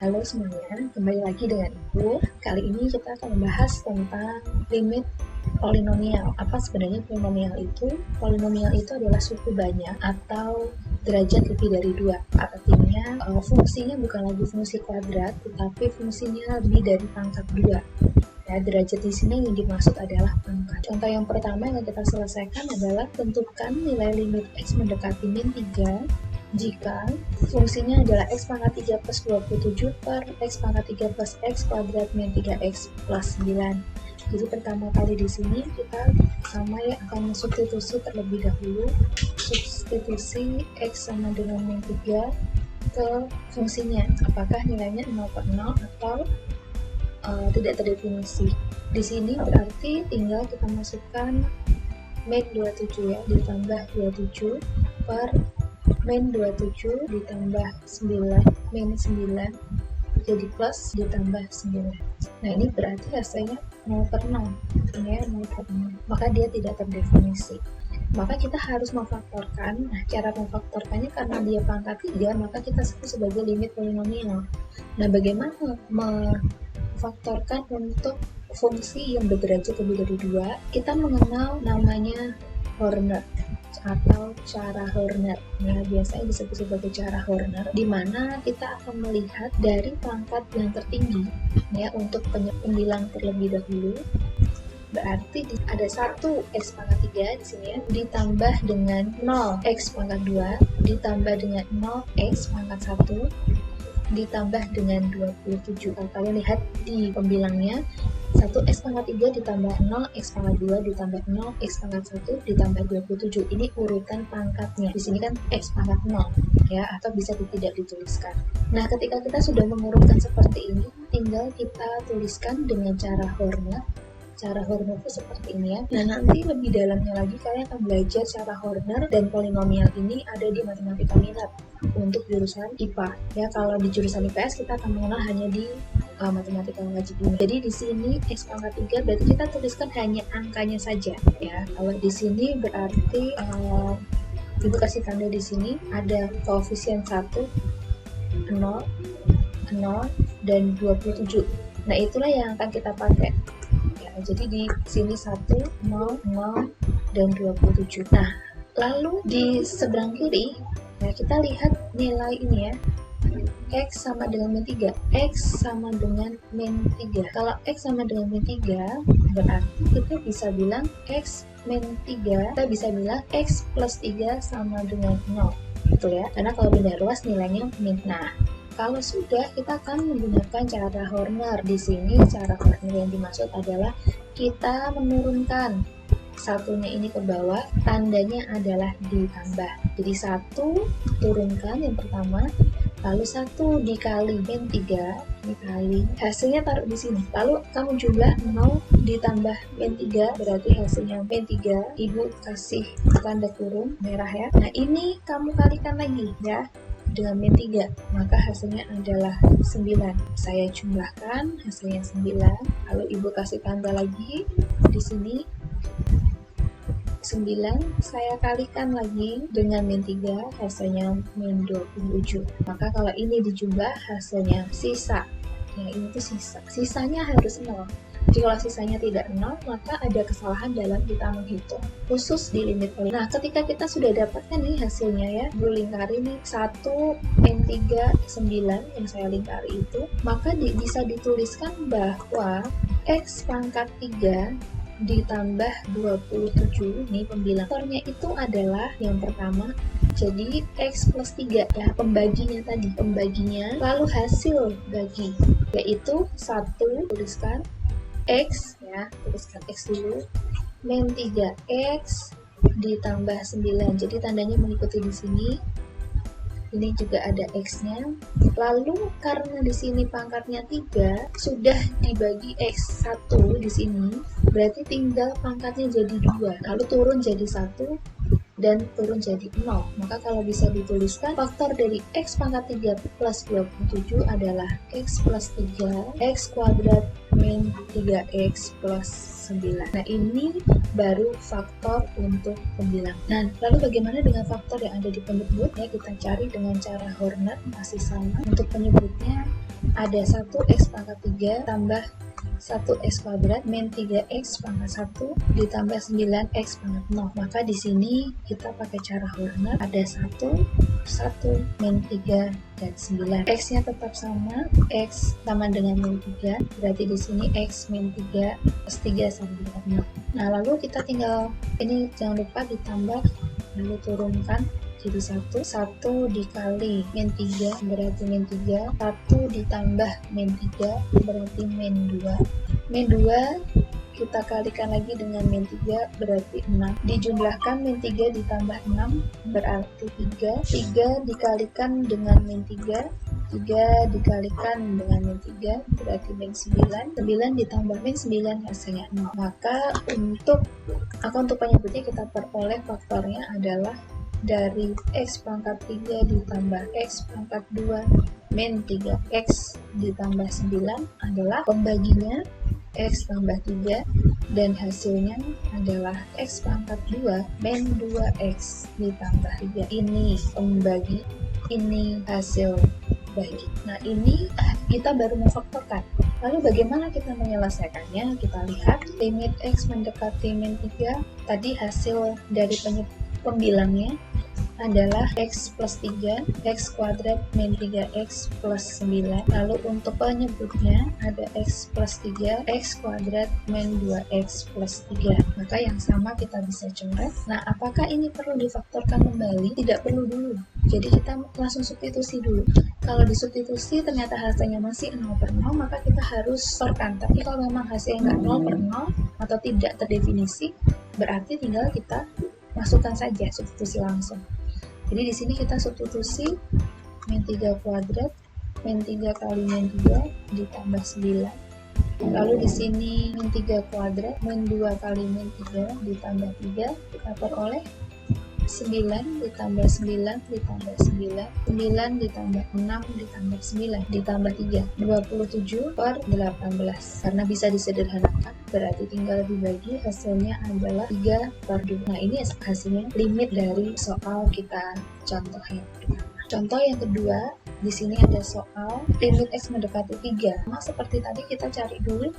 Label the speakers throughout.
Speaker 1: Halo semuanya, kembali lagi dengan Ibu. Kali ini kita akan membahas tentang limit polinomial. Apa sebenarnya polinomial itu? Polinomial itu adalah suku banyak atau derajat lebih dari 2. Artinya fungsinya bukan lagi fungsi kuadrat, tetapi fungsinya lebih dari pangkat 2. Ya, derajat di sini yang dimaksud adalah pangkat. Contoh yang pertama yang kita selesaikan adalah tentukan nilai limit x mendekati min 3 jika fungsinya adalah x pangkat 3 plus 27 per x pangkat 3 plus x kuadrat min 3x plus 9. Jadi pertama kali di sini kita sama ya akan substitusi terlebih dahulu. Substitusi x sama dengan min 3 ke fungsinya. Apakah nilainya 0 per 0 atau tidak terdefinisi. Di sini berarti tinggal kita masukkan min 27 ya, ditambah 27 per min 27 ditambah 9 min 9 jadi plus ditambah 9. Nah ini berarti hasilnya 0 per 0 ya, 0 per 0, maka dia tidak terdefinisi. Maka kita harus memfaktorkan. Nah cara memfaktorkannya karena dia pangkat 3 maka kita sebut sebagai limit polinomial. Nah bagaimana memfaktorkan untuk fungsi yang berderajat lebih dari 2? Kita mengenal namanya Horner atau cara Horner. Nah, biasanya disebut sebagai cara Horner, di mana kita akan melihat dari pangkat yang tertinggi ya untuk pembilang terlebih dahulu. Berarti ada 1 x pangkat 3 di sini ya, ditambah dengan 0 x pangkat 2 ditambah dengan 0 x pangkat 1 ditambah dengan 27. Kalau kalian lihat di pembilangnya 1 x pangkat 3 ditambah 0 x pangkat 2 ditambah 0 x pangkat 1 ditambah 27. Ini urutan pangkatnya. Di sini kan x pangkat 0 ya, atau bisa tidak dituliskan. Nah, ketika kita sudah mengurutkan seperti ini, tinggal kita tuliskan dengan cara Horner. Cara Horner itu seperti ini ya. Nah, nanti lebih dalamnya lagi kalian akan belajar cara Horner dan polinomial ini ada di matematika minat untuk jurusan IPA. Ya, kalau di jurusan IPS kita akan mengenal hanya di matematika wajib ini. Jadi di sini x pangkat 3 berarti kita tuliskan hanya angkanya saja ya. Kalau di sini berarti Ibu kasih tanda di sini ada koefisien 1, 0, 0 dan 27. Nah, itulah yang akan kita pakai. Jadi di sini 1, 0, 0, dan 27. Nah, lalu di seberang kiri, ya, kita lihat nilai ini ya. X sama dengan min 3. X sama dengan min 3. Kalau X sama dengan min 3, berarti kita bisa bilang X min 3, kita bisa bilang X plus 3 sama dengan 0. Betul ya? Karena kalau benda ruas nilainya min. Nah, kalau sudah, kita akan menggunakan cara Horner. Di sini cara Horner yang dimaksud adalah kita menurunkan satunya ini ke bawah, tandanya adalah ditambah. Jadi 1 turunkan yang pertama, lalu 1 dikali min 3 dikali hasilnya taruh di sini. Lalu kamu jumlah 0 ditambah min 3 berarti hasilnya min 3. Ibu kasih tanda kurung merah ya. Nah, ini kamu kalikan lagi ya dengan min 3, maka hasilnya adalah 9. Saya jumlahkan hasilnya 9, lalu Ibu kasih tanda lagi di sini 9, saya kalikan lagi dengan min 3, hasilnya min 27. Maka kalau ini dijumlah hasilnya sisa. Ya, ini tuh sisanya harus 0. Jadi kalau sisanya tidak 0, maka ada kesalahan dalam kita menghitung, khusus di limit polinomial. Nah, ketika kita sudah dapatkan nih hasilnya ya, Bu lingkari nih 1, min 3, 9 yang saya lingkari itu, maka bisa dituliskan bahwa x pangkat 3 ditambah 27, nih pembilang faktornya itu adalah yang pertama, jadi x plus 3 ya, pembaginya tadi, pembaginya, lalu hasil bagi, yaitu 1, tuliskan X ya, tuliskan X dulu, min 3X ditambah 9. Jadi tandanya mengikuti di sini. Ini juga ada X-nya. Lalu karena di sini pangkatnya 3 sudah dibagi X1 di sini, berarti tinggal pangkatnya jadi 2. Lalu turun jadi 1 dan turun jadi 0. Maka kalau bisa dituliskan, faktor dari x pangkat 3 plus 27 adalah x plus 3, x kuadrat min 3x plus 9. Nah, ini baru faktor untuk pembilang. Nah, lalu bagaimana dengan faktor yang ada di penyebut? Ya, kita cari dengan cara Horner, masih sama. Untuk penyebutnya ada 1x pangkat 3 tambah 1x kuadrat min 3x pangkat 1 ditambah 9x pangkat 0. Maka di sini kita pakai cara Horner, ada 1 min 3 dan 9. X nya tetap sama, x sama dengan min 3, berarti di sini x min 3 plus 3 sama dengan 0. Nah, lalu kita tinggal, ini jangan lupa ditambah, lalu turunkan jadi 1 dikali min 3 berarti min 3, 1 ditambah min 3 berarti min 2, min 2 kita kalikan lagi dengan min 3 berarti 6, dijumlahkan min 3 ditambah 6 berarti 3 dikalikan dengan min 3 dikalikan dengan min 3 berarti min 9 ditambah min 9 hasilnya 0. Maka untuk penyebutnya kita peroleh faktornya adalah dari x pangkat 3 ditambah x pangkat 2 min 3x ditambah 9 adalah pembaginya x tambah 3 dan hasilnya adalah x pangkat 2 min 2x ditambah 3. Ini pembagi, ini hasil bagi. Nah, ini kita baru memfaktorkan. Lalu bagaimana kita menyelesaikannya? Kita lihat limit x mendekati min 3, tadi hasil dari pembilangnya adalah x plus 3, x kuadrat min 3x plus 9. Lalu untuk penyebutnya ada x plus 3, x kuadrat min 2x plus 3. Maka yang sama kita bisa coret. Nah, apakah ini perlu difaktorkan kembali? Tidak perlu dulu. Jadi kita langsung substitusi dulu. Kalau disubstitusi ternyata hasilnya masih 0 per 0, maka kita harus sorkan. Tapi kalau memang hasilnya nggak 0 per 0 atau tidak terdefinisi, berarti tinggal kita masukkan saja substitusi langsung. Jadi di sini kita substitusi min 3 kuadrat, min 3 kali min 3 ditambah 9. Lalu di sini min 3 kuadrat, min 2 kali min 3 ditambah 3, kita peroleh 9 ditambah 9 ditambah 9, 9 ditambah 6 ditambah 9 ditambah 3, 27 per 18. Karena bisa disederhanakan, berarti tinggal dibagi, hasilnya adalah 3 per 2. Nah, ini hasilnya limit dari soal kita contoh yang pertama. Contoh yang kedua, di sini ada soal limit x mendekati 3. Nah, seperti tadi kita cari dulu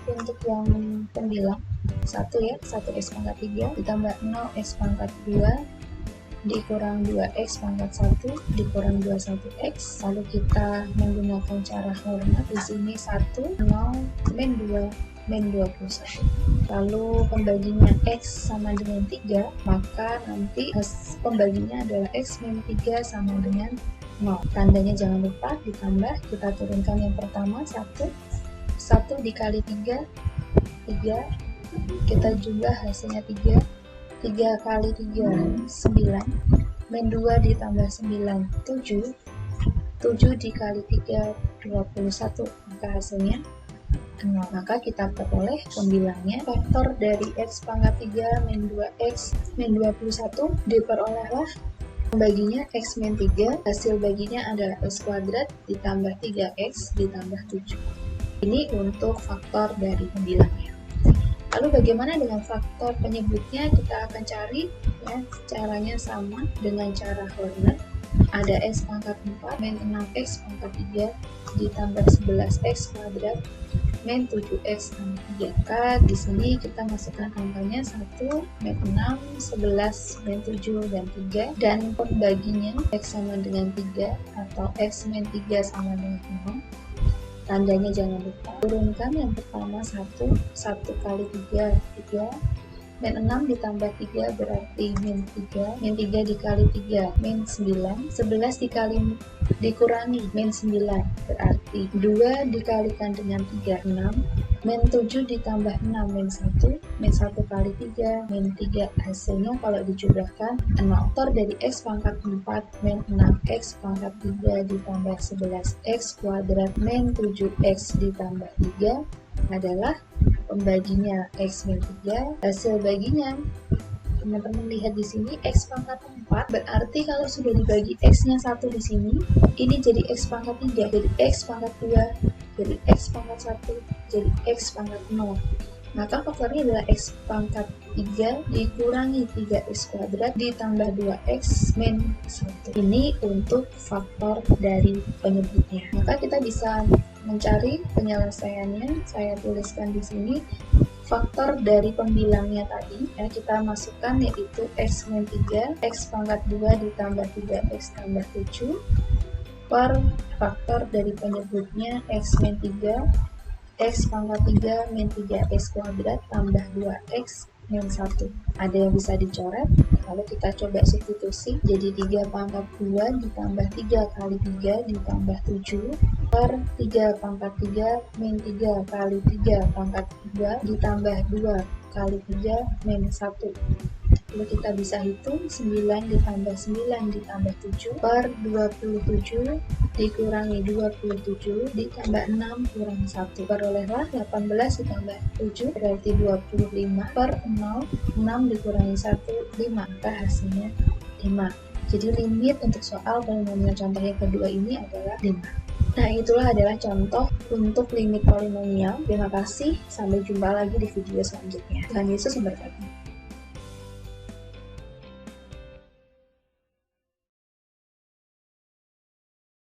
Speaker 1: untuk yang pembilang 1 ya, 1x pangkat 3 ditambah 0x pangkat 2 dikurang 2x pangkat 1 dikurang 21x. Lalu kita menggunakan cara Horner, di sini 1, 0, min 2, min 21. Lalu pembaginya x sama dengan 3, maka nanti pembaginya adalah x min 3 sama dengan 0. Tandanya jangan lupa ditambah, kita turunkan yang pertama 1 dikali 3, 3, kita jumlah hasilnya 3 kali 3, 9, min 2 ditambah 9, 7 dikali 3, 21, maka hasilnya 0. Maka kita peroleh pembilangnya faktor dari x pangkat 3 min 2x min 21 diperolehlah pembaginya x min 3, hasil baginya adalah x kuadrat ditambah 3x ditambah 7. Ini untuk faktor dari pembilangnya. Lalu bagaimana dengan faktor penyebutnya? Kita akan cari ya, caranya sama dengan cara Horner. Ada x pangkat 4 min 6x pangkat 3 ditambah 11x kuadrat min 7x tambah 3. Maka di sini kita masukkan angkanya 1 min 6, 11 min 7 dan 3, dan pembaginya x sama dengan 3 atau x min 3 sama dengan 0. Tandanya jangan lupa turunkan yang pertama 1 kali 3, 3, min 6 ditambah 3 berarti min 3, min 3 dikali 3 min 9, 11 dikurangi min 9 berarti 2 dikalikan dengan 3, 6, min 7 ditambah 6 min 1, min 1 kali 3 min 3, hasilnya kalau dijumlahkan 0. Faktor dari x pangkat 4 min 6x pangkat 3 ditambah 11x kuadrat min 7x ditambah 3 adalah pembaginya x min 3, hasil baginya. Teman-teman lihat di sini x pangkat 4, berarti kalau sudah dibagi x-nya 1 di sini, ini jadi x pangkat 3, jadi x pangkat 2, jadi x pangkat 1, jadi x pangkat 0. Maka faktornya adalah x pangkat 3 dikurangi 3x kuadrat ditambah 2x min 1. Ini untuk faktor dari penyebutnya. Maka kita bisa mencari penyelesaiannya. Saya tuliskan di sini faktor dari pembilangnya tadi ya, kita masukkan yaitu x min 3, x pangkat 2 ditambah 3x tambah 7 per faktor dari penyebutnya x min 3, x pangkat 3 min 3x kuadrat tambah 2x min 1. Ada yang bisa dicoret, lalu kita coba substitusi, jadi 3 pangkat 2 ditambah 3 kali 3 ditambah 7 per 3 pangkat 3 min 3 kali 3 pangkat 2 ditambah 2 kali 3 min 1. Lalu kita bisa hitung 9 ditambah 9 ditambah 7 per 27 dikurangi 27 ditambah 6 kurang 1. Perolehlah 18 ditambah 7 berarti 25 per 0, 6 dikurangi 1, 5. Maka hasilnya 5. Jadi limit untuk soal polinomial contoh yang kedua ini adalah 5. Nah, itulah adalah contoh untuk limit polinomial. Terima kasih, sampai jumpa lagi di video selanjutnya. Tuhan Yesus memberkati.